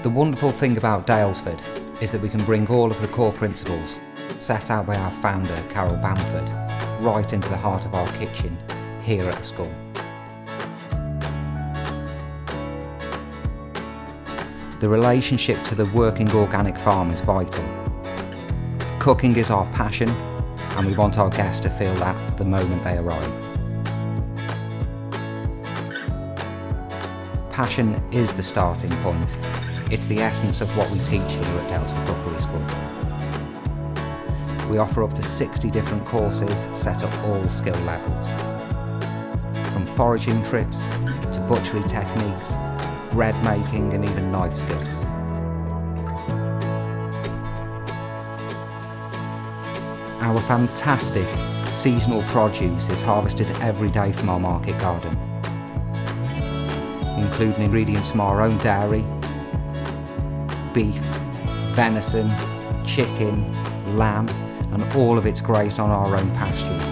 The wonderful thing about Daylesford is that we can bring all of the core principles set out by our founder, Carol Bamford, right into the heart of our kitchen here at the school. The relationship to the working organic farm is vital. Cooking is our passion, and we want our guests to feel that the moment they arrive. Passion is the starting point. It's the essence of what we teach here at Daylesford Cookery School. We offer up to 60 different courses set at all skill levels. From foraging trips to butchery techniques, bread making and even knife skills. Our fantastic seasonal produce is harvested every day from our market garden, including ingredients from our own dairy, beef, venison, chicken, lamb, and all of it's grazed on our own pastures.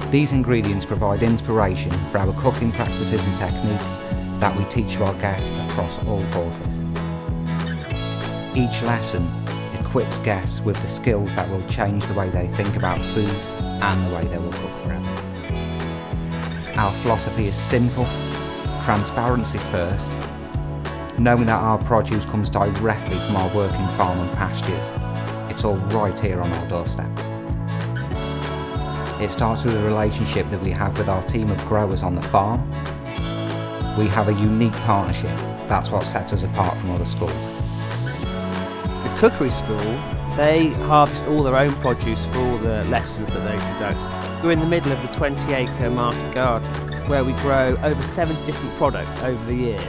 These ingredients provide inspiration for our cooking practices and techniques that we teach to our guests across all courses. Each lesson equips guests with the skills that will change the way they think about food and the way they will cook forever. Our philosophy is simple: transparency first, knowing that our produce comes directly from our working farm and pastures. It's all right here on our doorstep. It starts with a relationship that we have with our team of growers on the farm. We have a unique partnership. That's what sets us apart from other schools. The Cookery School, they harvest all their own produce for all the lessons that they conduct. We're in the middle of the 20-acre market garden where we grow over 70 different products over the year,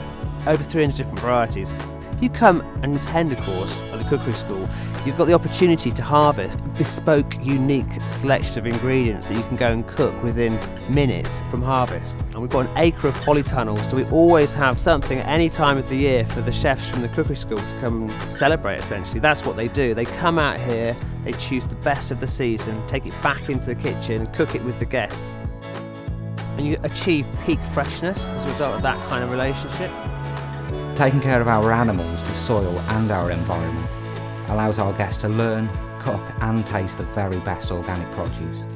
over 300 different varieties. If you come and attend a course at the Cookery School, you've got the opportunity to harvest a bespoke, unique selection of ingredients that you can go and cook within minutes from harvest. And we've got an acre of polytunnels, so we always have something at any time of the year for the chefs from the Cookery School to come and celebrate, essentially. That's what they do. They come out here, they choose the best of the season, take it back into the kitchen and cook it with the guests. And you achieve peak freshness as a result of that kind of relationship. Taking care of our animals, the soil and our environment allows our guests to learn, cook and taste the very best organic produce.